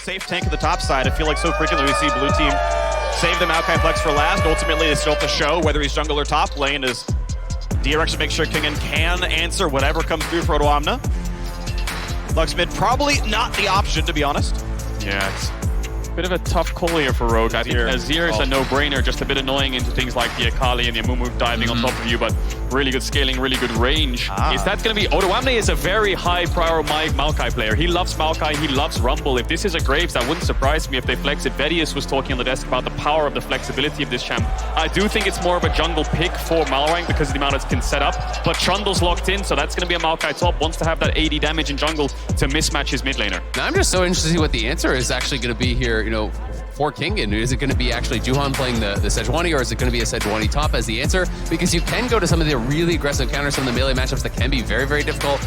safe tank at the top side. I feel like so frequently we see blue team save the Maokai flex for last. Ultimately, they still have to show whether he's jungle or top lane as DRX to make sure Kingen can answer whatever comes through for Odoamne. Lux mid, probably not the option, to be honest. Yeah, it's a bit of a tough call here for Rogue. I think Azir is a no-brainer, just a bit annoying into things like the Akali and the Amumu diving on top of you, but really good scaling, really good range. Is that going to be... Odoamne is a very high-prior Maokai player. He loves Maokai, he loves Rumble. If this is a Graves, that wouldn't surprise me if they flex it. Vedius was talking on the desk about the power of the flexibility of this champ. I do think it's more of a jungle pick for Malrang because of the amount it can set up, but Trundle's locked in, so that's going to be a Maokai top. Wants to have that 80 damage in jungle to mismatch his mid laner. Now, I'm just so interested to see what the answer is actually going to be here, you know, for Kingen. Is it going to be actually Juhan playing the Sejuani, or is it going to be a Sejuani top as the answer? Because you can go to some of the really aggressive counters, some of the melee matchups that can be very, very difficult.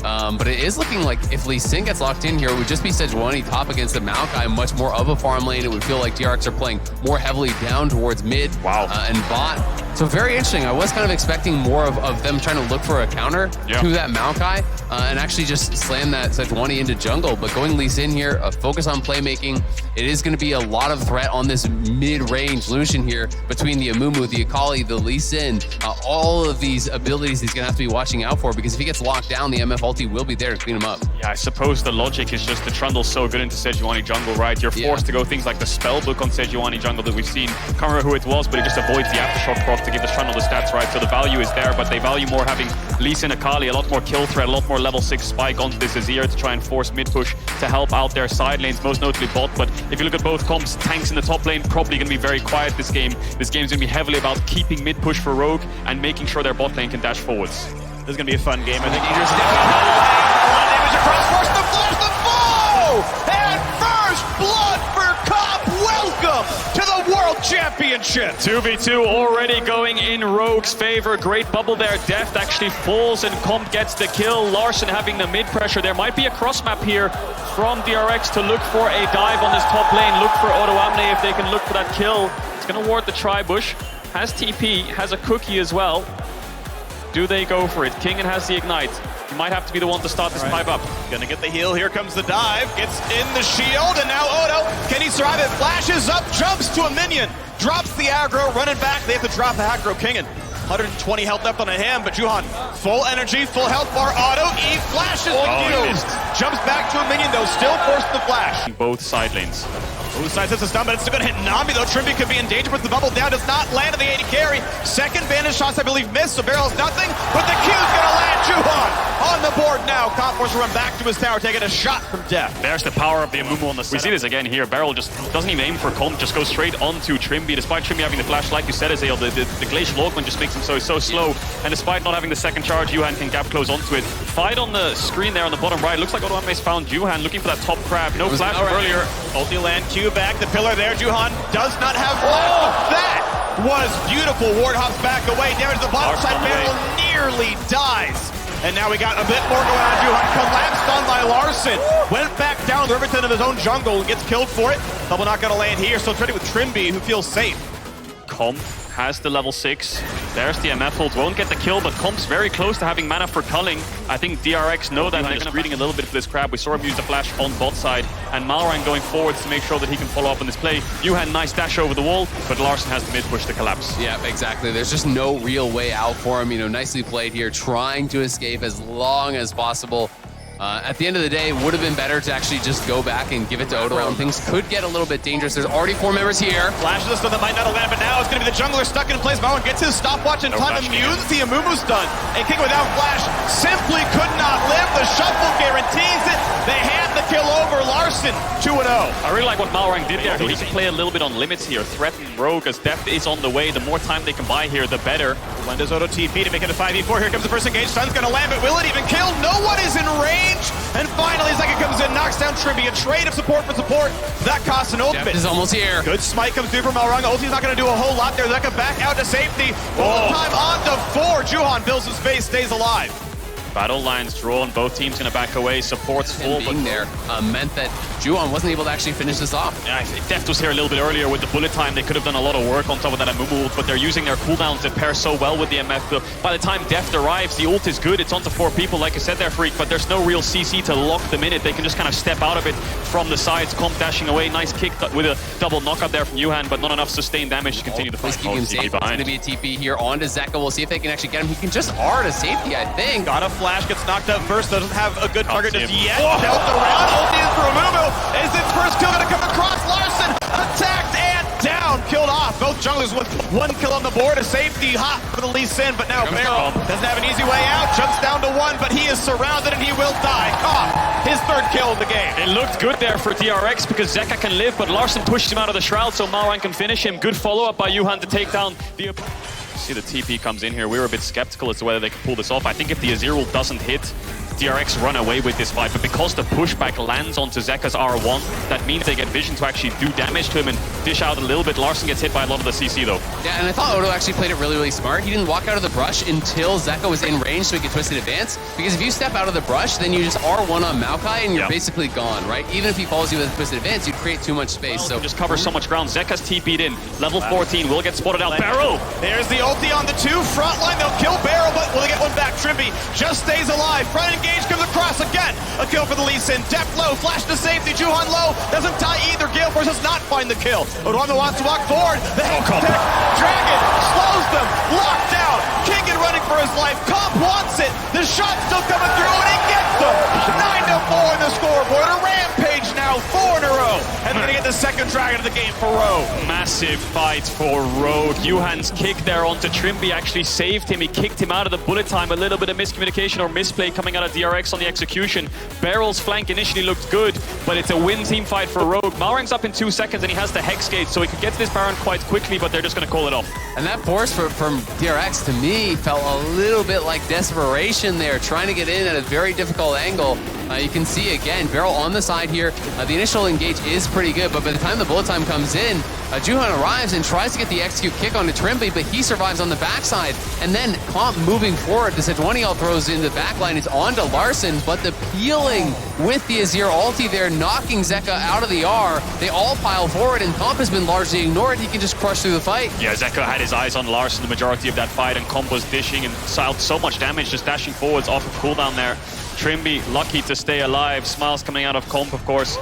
But it is looking like if Lee Sin gets locked in here, it would just be Sejuani top against the Maokai, much more of a farm lane. It would feel like DRX are playing more heavily down towards mid and bot. So very interesting. I was kind of expecting more of them trying to look for a counter to that Maokai and actually just slam that Sejuani into jungle. But going Lee Sin here, focus on playmaking. It is going to be a lot of threat on this mid-range Lucian here between the Amumu, the Akali, the Lee Sin. All of these abilities he's going to have to be watching out for, because if he gets locked down, the MF ulti will be there to clean him up. Yeah, I suppose the logic is just the Trundle's so good into Sejuani jungle, right? You're forced to go things like the spellbook on Sejuani jungle that we've seen. Can't remember who it was, but it just avoids the aftershock proc to give the Trundle the stats, right? So the value is there, but they value more having Lee Sin, Akali, a lot more kill threat, a lot more level 6 spike onto this Azir to try and force mid push to help out their side lanes, most notably bot. But if you look at both comps, tanks in the top lane probably going to be very quiet this game. This game's going to be heavily about keeping mid push for Rogue and making sure their bot lane can dash forwards. This is going to be a fun game. I think Idris damage across, force the flash, the foe! And first blood for Cop. Welcome to the World Championship. 2v2 already going in Rogue's favor. Great bubble there. Deft actually falls and Comp gets the kill. Larson having the mid pressure. There might be a cross map here from DRX to look for a dive on this top lane. Look for Odoamne if they can look for that kill. It's going to ward the Tri-Bush. Has TP, has a cookie as well. Do they go for it? Kingen has the ignite. He might have to be the one to start this pipe up. Gonna get the heal. Here comes the dive. Gets in the shield, and now Odo. Can he survive it? Flashes up, jumps to a minion. Drops the aggro, running back. They have to drop the aggro. Kingen, 120 health left on a ham, but Juhan, full energy, full health bar. Auto, E flashes the jumps back to a minion, though, still forced the flash. Both side lanes. Both sides hits a stun, but it's still gonna hit Nami, though. Trimby could be in danger, but the bubble down does not land on the 80 carry. Second bandage shots, I believe, missed, so BeryL's nothing, but the Q's gonna land. Juhan on the board now. Comp force to run back to his tower, taking a shot from Deft. There's the power of the Amumu on the setup. We see this again here. BeryL just doesn't even aim for Comp, just goes straight onto Trimby. Despite Trimby having the flash, like you said, Azael, the Glacial Augment just makes him so slow. And despite not having the second charge, Juhan can gap close onto it. Fight on the screen there on the bottom right. Looks like Odoamne's found Juhan looking for that top crab. No flash from earlier. Ulti land, Q back, the pillar there. Juhan does not have flash. That was beautiful. Ward hops back away. Damage to the bottom side. BeryL nearly dies. And now we got a bit more going on. Juhan collapsed on by Larson. Went back down the Riverton of his own jungle and gets killed for it. Double not gonna land here. So it's ready with Trimby, who feels safe. Comp has the level 6. There's the MF ult. Won't get the kill, but Comp's very close to having mana for culling. I think DRX know that. They're just greeting a little bit for this crab. We saw him use the flash on bot side, and Malrang going forwards to make sure that he can follow up on this play. Juhan, nice dash over the wall, but Larson has the mid push to collapse. Yeah, exactly. There's just no real way out for him. You know, nicely played here, trying to escape as long as possible. At the end of the day, it would have been better to actually just go back and give it to Odo. Things could get a little bit dangerous. There's already 4 members here. Flashes this stuff that might not have landed, but now it's going to be the jungler stuck in place. Malrang gets his stopwatch in time, immune to the Amumu's done. And King without flash simply could not live. The shuffle guarantees it. They hand the kill over. Larson, 2-0. I really like what Malrang did there. He can play a little bit on limits here. Threaten Rogue as Deft is on the way. The more time they can buy here, the better. Lenda's Odo TP to make it a 5v4. Here comes the first engage. Sun's going to land, but will it even kill? No one is in range. And finally, Zeka comes in, knocks down Trimby. A trade of support for support. That costs an ultimate. Deft is almost here. Good smite comes through from Malrang. Ulti's not going to do a whole lot there. Zeka back out to safety. Full time on to 4. Juhan builds some space, stays alive. Battle lines drawn, both teams gonna back away, supports full. But being there meant that Juhan wasn't able to actually finish this off. Yeah, Deft was here a little bit earlier with the bullet time. They could have done a lot of work on top of that Amumu ult, but they're using their cooldowns that pair so well with the MF. But by the time Deft arrives, the ult is good. It's onto 4 people, like I said there, Freak, but there's no real CC to lock them in it. They can just kind of step out of it from the sides. Comp dashing away, nice kick with a double knockup there from Juhan, but not enough sustained damage to continue the fight. Keep him safe. It's going to be a TP here onto Zeka. We'll see if they can actually get him. He can just R to safety, I think. Got a flash, gets knocked out first, doesn't have a good target just yet. Dealt around, ulti in for Amumu. Is its first kill gonna come across? Larson attacked and down, killed off. Both junglers with 1 kill on the board, a safety hop for the Lee Sin, but now BeryL doesn't have an easy way out, jumps down to 1, but he is surrounded and he will die. Kopp, his 3rd kill of the game. It looked good there for DRX because Zeka can live, but Larson pushed him out of the shroud so Malrang can finish him. Good follow-up by Juhan to take down the opponent. See the TP comes in here. We were a bit skeptical as to whether they could pull this off. I think if the Azir doesn't hit, DRX run away with this fight, but because the pushback lands onto Zeka's R1, that means they get vision to actually do damage to him and dish out a little bit. Larson gets hit by a lot of the CC though. Yeah, and I thought Odo actually played it really, really smart. He didn't walk out of the brush until Zeka was in range so he could twisted advance, because if you step out of the brush, then you just R1 on Maokai and you're basically gone, right? Even if he follows you with a twisted advance, you'd create too much space. So just cover so much ground. Zeka's TP'd in. Level 14 will get spotted out. BeryL! There's the ulti on the 2 front line. They'll kill BeryL, but will they get one back? Trimby just stays alive. Front engage comes across again. A kill for the Lee Sin. Deft low, flash to safety. Juhan low, doesn't die either. Gale Force does not find the kill. Odoamne wants to walk forward. The head tech. Dragon slows them. Locked down. Kingan running for his life. Comp wants it. The shot's still coming through and he gets them. 9-4 in the scoreboard. A rampage now, 4 in a row. And they're gonna get the 2nd dragon of the game for Rogue. Massive fight for Rogue. Juhan's kick there onto Trimby actually saved him. He kicked him out of the bullet time. A little bit of miscommunication or misplay coming out of DRX on the execution. BeryL's flank initially looked good, but it's a win team fight for Rogue. Malrang's up in 2 seconds and he has the Hex Gate, so he could get to this Baron quite quickly, but they're just going to call it off. And that force from DRX, to me, felt a little bit like desperation there, trying to get in at a very difficult angle. You can see, again, BeryL on the side here. The initial engage is pretty good, but by the time the bullet time comes in, Juhan arrives and tries to get the execute kick onto Trimby, but he survives on the backside. And then Comp moving forward, the Sejuani throws in the backline. It's onto Larson, but the peeling with the Azir ulti there, knocking Zeka out of the R. They all pile forward, and Comp has been largely ignored. He can just crush through the fight. Yeah, Zeka had his eyes on Larson the majority of that fight, and Comp was dishing and out so much damage, just dashing forwards off of cooldown there. Trimby lucky to stay alive. Smiles coming out of Comp, of course.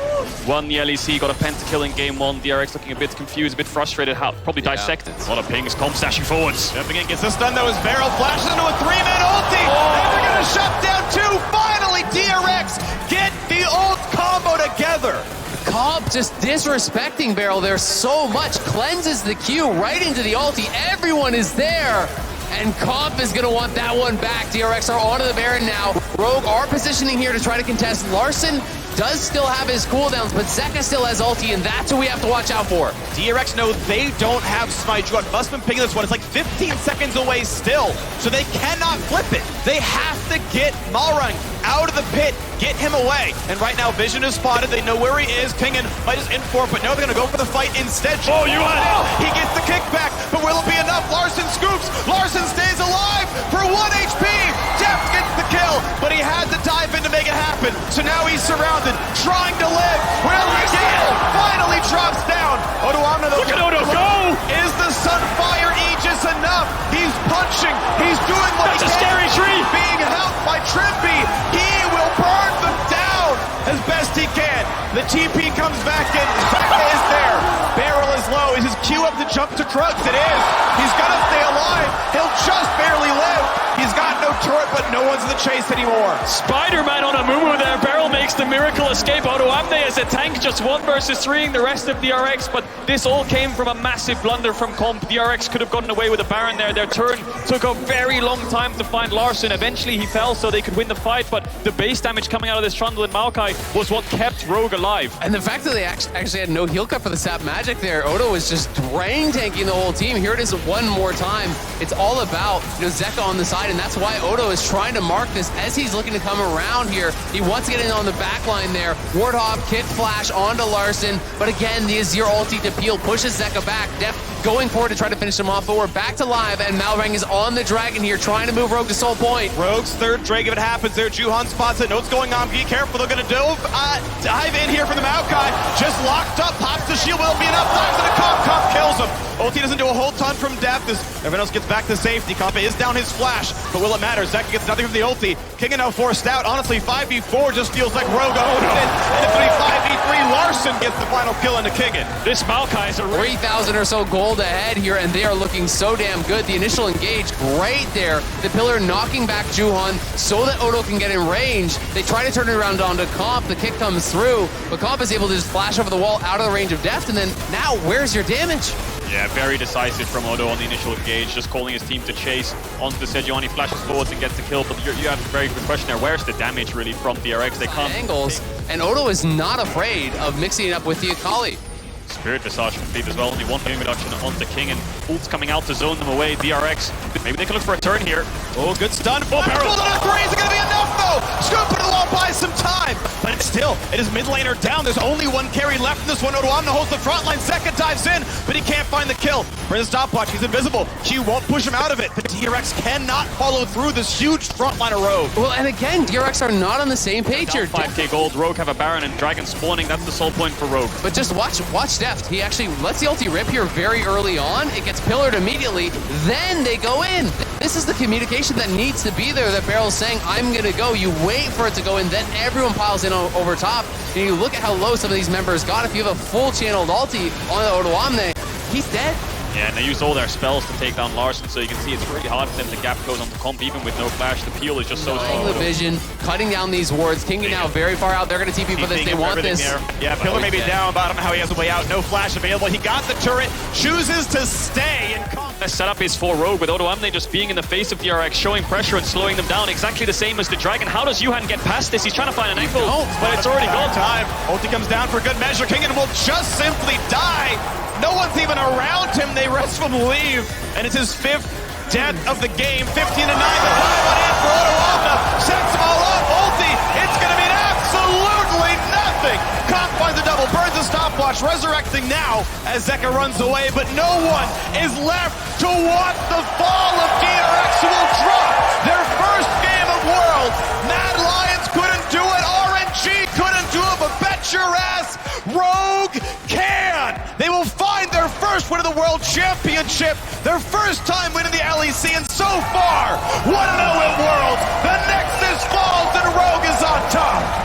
Won the LEC, got a pentakill in game 1. DRX looking a bit confused, a bit frustrated, probably dissected. A lot of pings. Comp dashing forwards. Jumping in, gets this done though as BeryL flashes into a 3-man ulti. And they're gonna shut down 2. Finally, DRX get the ult combo together. Comp just disrespecting BeryL there so much. Cleanses the Q right into the ulti. Everyone is there. And Comp is going to want that one back. DRX are onto the Baron now. Rogue are positioning here to try to contest. Larson does still have his cooldowns, but Zeka still has ulti, and that's what we have to watch out for. DRX know they don't have Smite. Juhan must have been picking this one. It's like 15 seconds away still, so they cannot flip it. They have to get Malrang out of the pit, get him away. And right now, Vision is spotted. They know where he is. Kingan might just in for it, but no, they're going to go for the fight instead. Oh, Juhan! He gets the kickback, but will it be enough? Larson scoops. Larson stays alive for 1 HP. Deft gets the kill, but he had to dive in to make it happen. So now he's surrounded, trying to live. Will he get it? Finally drops down. Odoamne, though. Look at Odo go! Is the Sunfire Aegis enough? He's punching. He's doing what he can. That's a scary tree. Being helped by Trimby. He will burn them down as best he can. The TP comes back in. Zeka is there. BeryL is low. Is his Q up to jump to Krugs? It is. He's gonna stay alive. He'll just barely live. He's got no turret, but no one's in the chase anymore. Spider-Man on Amumu there. BeryL makes the miracle escape. Odoamne as a tank, just 1 versus 3ing the rest of DRX, but this all came from a massive blunder from Comp. DRX could have gotten away with a Baron there. Their turn took a very long time to find Larson. Eventually he fell so they could win the fight, but the base damage coming out of this Trundle and Maokai was what kept Rogue alive. And the fact that they actually had no heal cut for the sap magic there, Odo was just drain tanking the whole team. Here it is one more time. It's all about Zeka on the side, and that's why Odo is trying to mark this as he's looking to come around here. He wants to get in on the back line there. Warthog, Kit Flash onto Larson, but again, the Azir ulti to peel pushes Zeka back. Def going forward to try to finish him off, but we're back to live, and Malrang is on the Dragon here, trying to move Rogue to Soul Point. Rogue's third Drake, if it happens there, Juhan spots it, know what's going on, be careful, they're gonna dive in here for the Maokai, just locked up, pops the shield, will be enough, dives into Comp kills him. Ulti doesn't do a whole ton from depth as everyone else gets back to safety. Comp is down his flash, but will it matter? Zeka gets nothing from the ulti. King now forced out. Honestly, 5v4 just feels like Rogue owned it. And it's 5v3. Larson gets the final kill into Kigan. This Maokai is a 3,000 or so gold ahead here, and they are looking so damn good. The initial engage, great there. The pillar knocking back Juhan so that Odo can get in range. They try to turn it around onto Comp. The kick comes through, but Comp is able to just flash over the wall out of the range of Deft, and then now, where's your damage? Yeah, very decisive from Odo on the initial engage, just calling his team to chase onto the Sejuani, flashes forwards and gets the kill, but you have a very good question there. Where's the damage really from DRX? They come angles, and Odo is not afraid of mixing it up with the Akali. Spirit Visage complete as well, only one game reduction onto King, and ult's coming out to zone them away. DRX, maybe they can look for a turn here. Oh, good stun. Full barrel. Three. Is it going to be enough, though? Scoop put it along, buy some time. But it's still, it is mid laner down. There's only one carry left in this one. Odoamne holds the front line. Zeka dives in, but he can't find the kill. For the stopwatch, he's invisible. She won't push him out of it. But DRX cannot follow through this huge front line of Rogue. Well, and again, DRX are not on the same page here. 5k gold. Rogue have a Baron and Dragon spawning. That's the sole point for Rogue. But just watch Deft. He actually lets the ulti rip here very early on. It gets pillared immediately. Then they go in. This is the communication that needs to be there, that BeryL's saying, I'm going to go. You wait for it to go in, then everyone piles in over top. And you look at how low some of these members got. If you have a full channeled ulti on the Odoamne, he's dead. Yeah, and they used all their spells to take down Larson, so you can see it's really hard for them to gap code onto Comp, even with no flash. The peel is just so strong. The vision, cutting down these wards. King now very far out. They're going to TP for this. They want this. Yeah, pillar may be down, but I don't know how he has a way out. No flash available. He got the turret, chooses to stay. And the setup is for Rogue, with Odoamne just being in the face of DRX, showing pressure and slowing them down. Exactly the same as the Dragon. How does Juhan get past this? He's trying to find an angle, but it's already gone. Time. Ulti comes down for good measure. Kingen will just simply die. No one's even around him. They rest from leave. And it's his 5th death of the game. 15-9. The time on in for Odoamne. Sets them all up. Ulti. It's going to mean absolutely nothing. Comp finds a double. Burns a stopwatch. Resurrecting now as Zeka runs away. But no one is left to watch the fall of DRX, who will drop their first game of Worlds. Mad Lions couldn't do it. RGE couldn't do it. But bet your ass Rogue can. They will find their first win of the World Championship, their first time winning the LEC, and so far, 1-0 in Worlds. The Nexus falls and Rogue is on top.